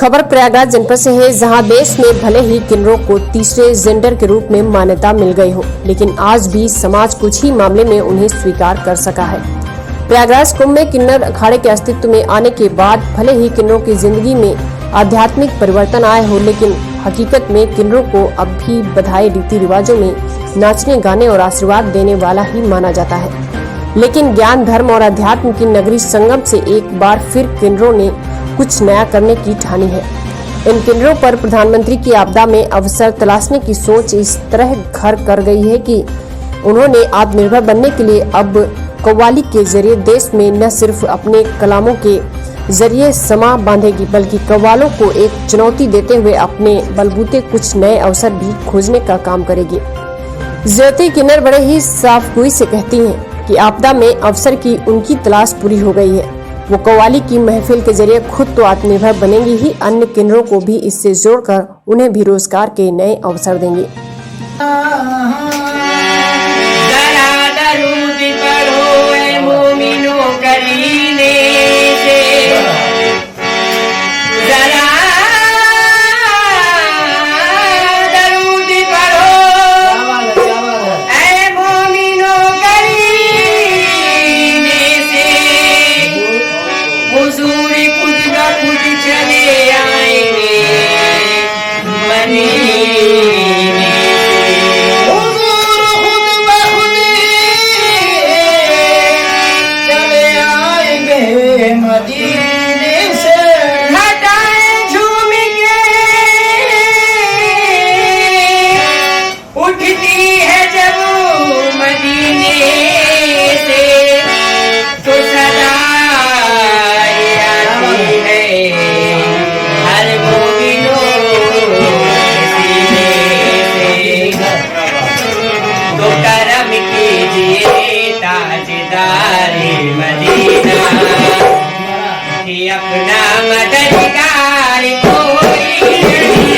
खबर प्रयागराज जनपद से है, जहां देश में भले ही किन्नरों को तीसरे जेंडर के रूप में मान्यता मिल गई हो, लेकिन आज भी समाज कुछ ही मामले में उन्हें स्वीकार कर सका है। प्रयागराज कुंभ में किन्नर अखाड़े के अस्तित्व में आने के बाद भले ही किन्नरों की जिंदगी में आध्यात्मिक परिवर्तन आए हो, लेकिन हकीकत में किन्नरों को अब भी बधाई रीति रिवाजों में नाचने गाने और आशीर्वाद देने वाला ही माना जाता है। लेकिन ज्ञान, धर्म और अध्यात्म की नगरी संगम से एक बार फिर किन्नरों ने कुछ नया करने की ठानी है। इन किन्नरों पर प्रधानमंत्री की आपदा में अवसर तलाशने की सोच इस तरह घर कर गई है कि उन्होंने आत्मनिर्भर बनने के लिए अब कव्वाली के जरिए देश में न सिर्फ अपने कलामों के जरिए समा बांधेगी, बल्कि कव्वालों को एक चुनौती देते हुए अपने बलबूते कुछ नए अवसर भी खोजने का काम करेगी। ज्योति किन्नर बड़े ही साफगोई से कहती हैं कि आपदा में अवसर की उनकी तलाश पूरी हो गई है। वो कव्वाली की महफिल के जरिए खुद तो आत्मनिर्भर बनेंगी ही, अन्य किन्नरों को भी इससे जोड़कर उन्हें भी रोजगार के नए अवसर देंगी। अपना मददगार कोई नहीं।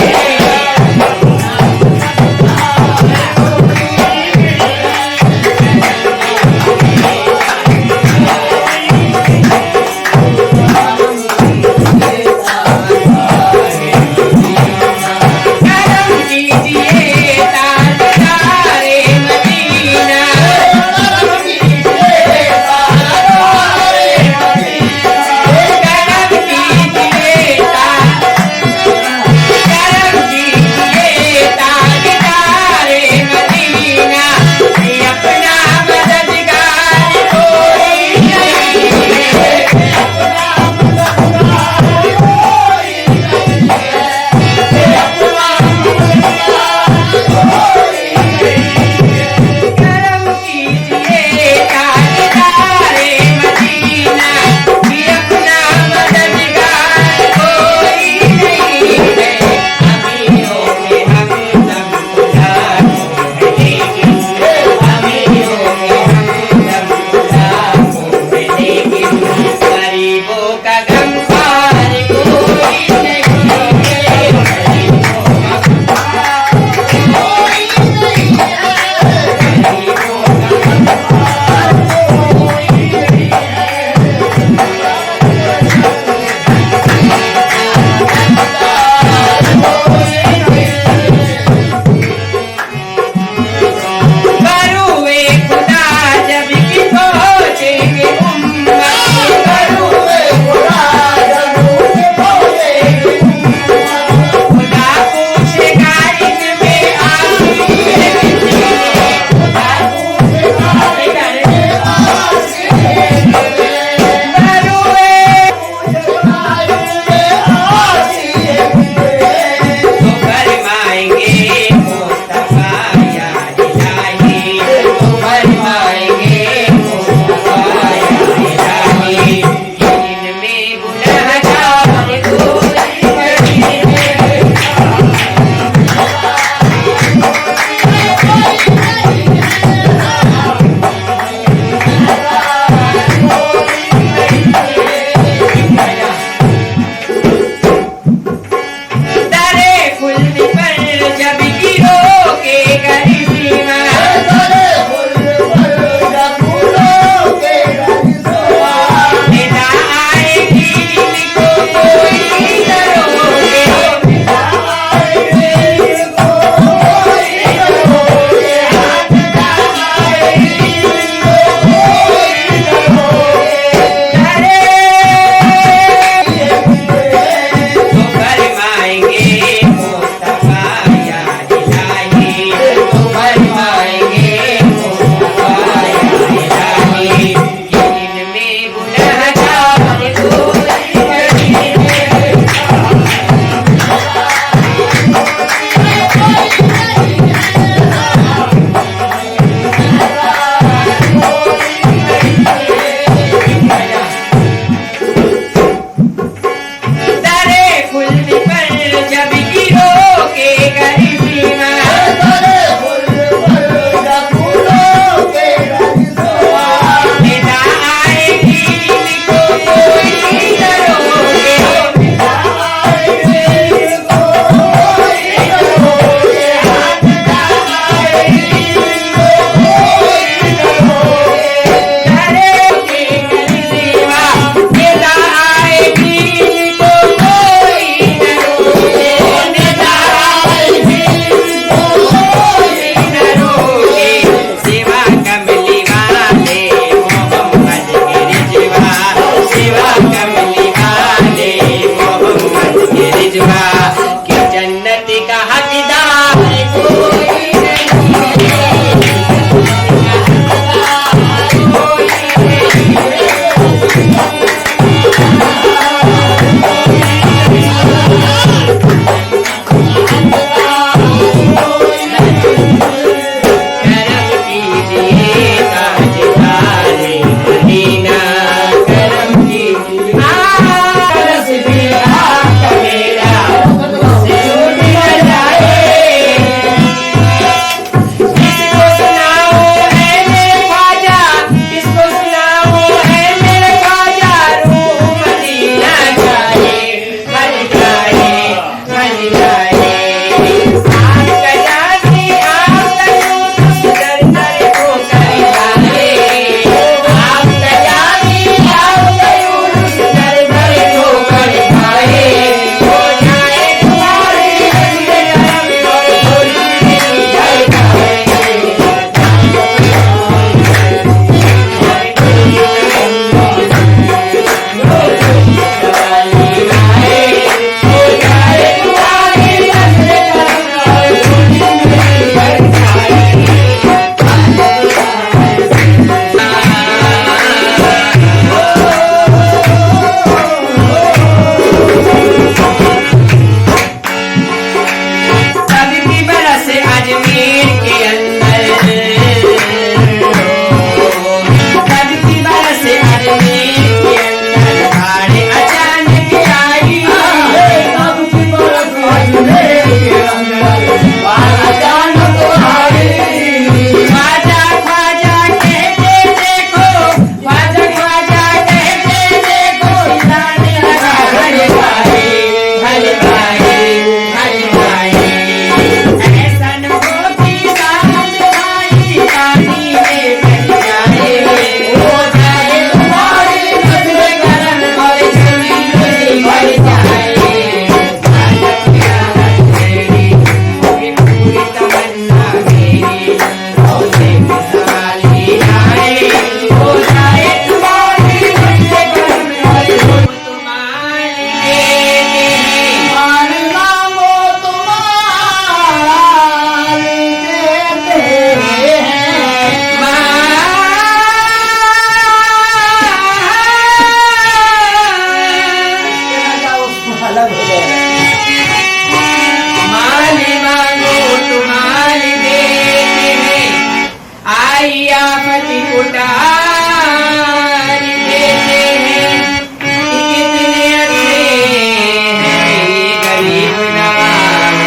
आफत उतार देते हैं। कितने अच्छे हैं ये गरीब नवाज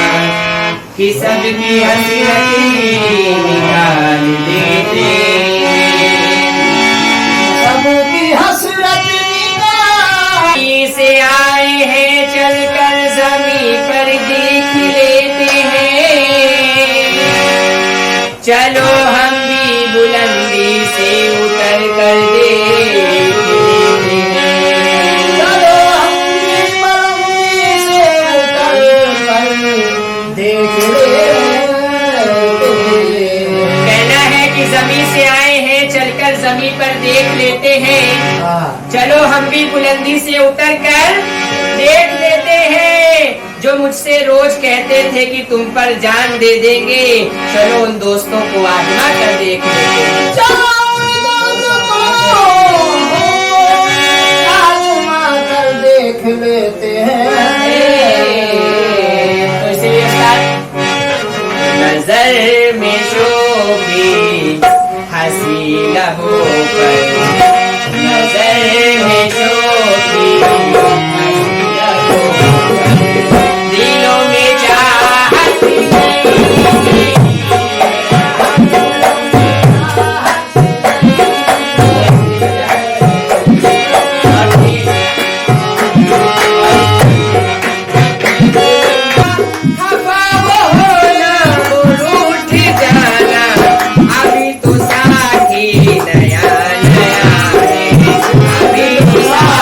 कि सबकी हसरत निकाल देते हैं। सबकी हसरत निकाल से आए हैं चलकर जमीन पर देख लेते हैं। चलो हम भी बुलंदी से उतर कर देख लेते हैं। चलो हम भी बुलंदी से उतर कर देख लेते हैं। कहना है कि जमीन से आए हैं चलकर जमीन पर देख लेते हैं। चलो हम भी बुलंदी से उतर कर देख लेते हैं। जो मुझसे रोज कहते थे कि तुम पर जान दे देंगे, चलो उन दोस्तों को आजमा कर देख लेते हैं। चलो दोस्तों आजमा कर देख लेते हैं। तो इसलिए उस्ताद, नजर में शोभी हंसी लबों पर, नजर में शोभी हंसी लबों पर, दिलों में चाहत खफा होना रूठ जाना, अभी तो साथी नया नया है, अभी तो साथी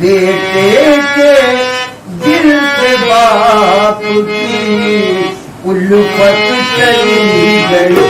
बेटे के दिल से बाप की उल्फत चली गई।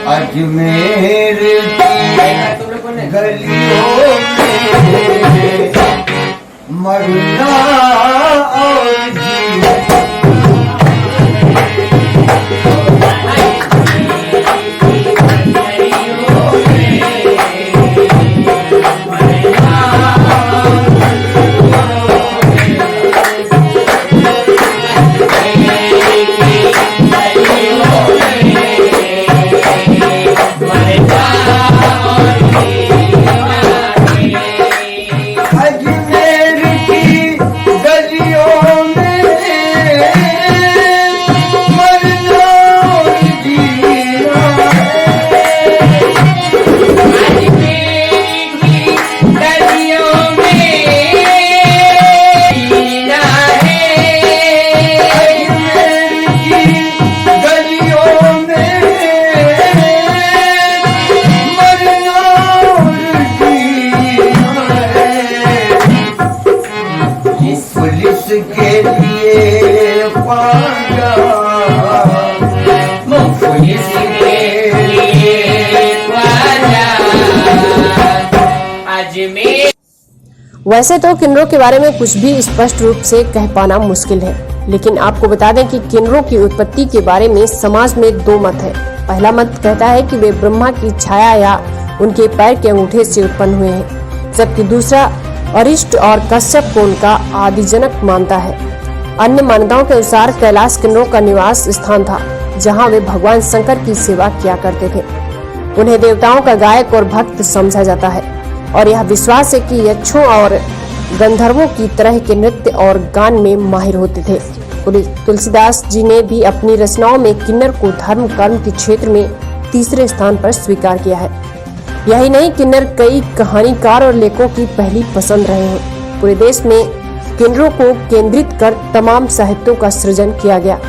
अजमेर की गलियों में मरना और जीना। वैसे तो किन्नरों के बारे में कुछ भी स्पष्ट रूप से कह पाना मुश्किल है, लेकिन आपको बता दें कि किन्नरों की उत्पत्ति के बारे में समाज में दो मत है। पहला मत कहता है कि वे ब्रह्मा की छाया या उनके पैर के अंगूठे से उत्पन्न हुए हैं, जबकि दूसरा अरिष्ट और कश्यप को उनका आदिजनक मानता है। अन्य मान्यताओं के अनुसार कैलाश किन्नरों का निवास स्थान था, जहां वे भगवान शंकर की सेवा किया करते थे। उन्हें देवताओं का गायक और भक्त समझा जाता है और यह विश्वास है कि यक्षों और गंधर्वों की तरह के नृत्य और गान में माहिर होते थे। तुलसीदास जी ने भी अपनी रचनाओं में किन्नर को धर्म कर्म के क्षेत्र में तीसरे स्थान पर स्वीकार किया है। यही नहीं, किन्नर कई कहानीकार और लेखकों की पहली पसंद रहे हैं। पूरे देश में किन्नरों को केंद्रित कर तमाम साहित्यों का सृजन किया गया,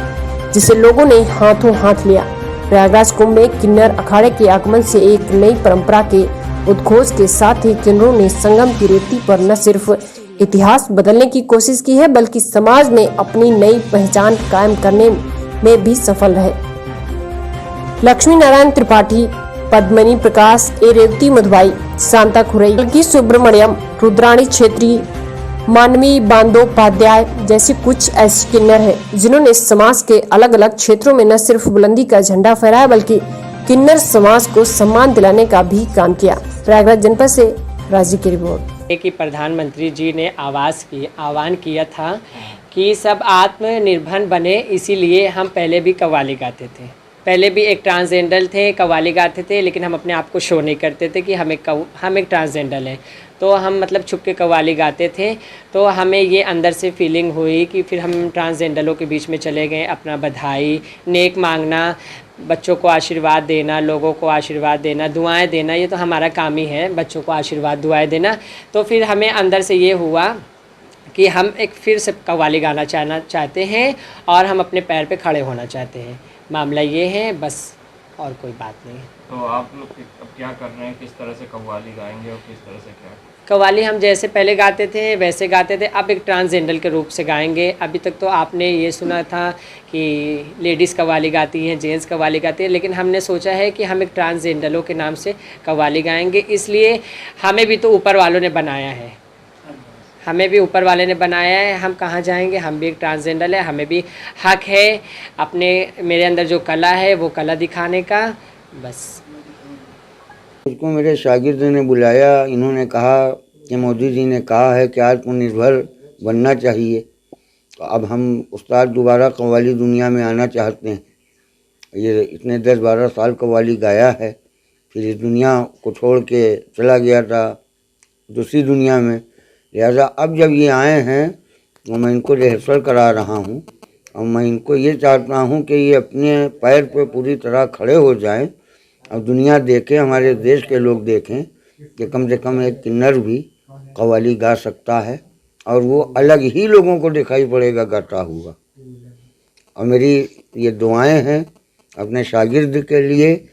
जिसे लोगों ने हाथों हाथ लिया। प्रयागराज कुंभ में किन्नर अखाड़े के आगमन से एक नई परंपरा के उद्घोष के साथ ही किन्नरों ने संगम की रेती पर न सिर्फ इतिहास बदलने की कोशिश की है, बल्कि समाज में अपनी नई पहचान कायम करने में भी सफल रहे। लक्ष्मी नारायण त्रिपाठी, पद्मनी प्रकाश, ए रेवती मधुबाई, शांता खुरई, बल्कि सुब्रमण्यम, रुद्राणी छेत्री, मानवी बांदोपाध्याय जैसे कुछ ऐसे किन्नर हैं जिन्होंने समाज के अलग अलग क्षेत्रों में न सिर्फ बुलंदी का झंडा फहराया, बल्कि किन्नर समाज को सम्मान दिलाने का भी काम किया। प्रयागराज जनपद से राजीव की रिपोर्ट। कि प्रधानमंत्री जी ने आह्वान किया था कि सब आत्मनिर्भर बने, इसीलिए हम पहले भी कव्वाली गाते थे। पहले भी एक ट्रांसजेंडर थे, कव्वाली गाते थे, लेकिन हम अपने आप को शो नहीं करते थे कि हम एक ट्रांसजेंडर हैं। तो हम मतलब छुप के कव्वाली गाते थे। तो हमें ये अंदर से फीलिंग हुई कि फिर हम ट्रांसजेंडरों के बीच में चले गए। अपना बधाई, नेक मांगना, बच्चों को आशीर्वाद देना, लोगों को आशीर्वाद देना, दुआएं देना, ये तो हमारा काम ही है, बच्चों को आशीर्वाद दुआएं देना। तो फिर हमें अंदर से ये हुआ कि हम एक फिर से कव्वाली गाना चाहते हैं और हम अपने पैर पे खड़े होना चाहते हैं। मामला ये है, बस और कोई बात नहीं। तो आप लोग अब क्या कर रहे हैं, किस तरह से कव्वाली गाएंगे और किस तरह से क्या? कव्वाली हम जैसे पहले गाते थे वैसे गाते थे, अब एक ट्रांसजेंडर के रूप से गाएंगे। अभी तक तो आपने ये सुना था कि लेडीज़ कव्वाली गाती हैं, जेंट्स कव्वाली गाती हैं, लेकिन हमने सोचा है कि हम एक ट्रांसजेंडरों के नाम से कव्वाली गाएंगे। इसलिए हमें भी तो ऊपर वालों ने बनाया है, हमें भी ऊपर वाले ने बनाया है। हम कहाँ जाएंगे, हम भी एक ट्रांसजेंडर है, हमें भी हक है अपने मेरे अंदर जो कला है वो कला दिखाने का। बस उसको मेरे शागिर्द ने बुलाया, इन्होंने कहा कि मोदी जी ने कहा है कि आत्मनिर्भर बनना चाहिए। तो अब हम उस्ताद दोबारा कव्वाली दुनिया में आना चाहते हैं। ये इतने 10-12 साल कव्वाली गाया है, फिर इस दुनिया को छोड़ के चला गया था दूसरी दुनिया में। लिहाजा अब जब ये आए हैं तो मैं इनको रिहर्सल करा रहा हूँ और मैं इनको ये चाहता हूँ कि ये अपने पैर पे पूरी तरह खड़े हो जाएं और दुनिया देखे, हमारे देश के लोग देखें कि कम से कम एक किन्नर भी कव्वाली गा सकता है और वो अलग ही लोगों को दिखाई पड़ेगा गाता हुआ। और मेरी ये दुआएं हैं अपने शागिर्द के लिए,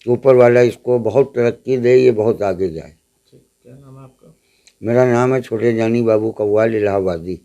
ऊपर वाला इसको बहुत तरक्की दे, ये बहुत आगे जाए। क्या नाम है आपका? मेरा नाम है छोटे जानी बाबू कव्वाल इलाहाबादी।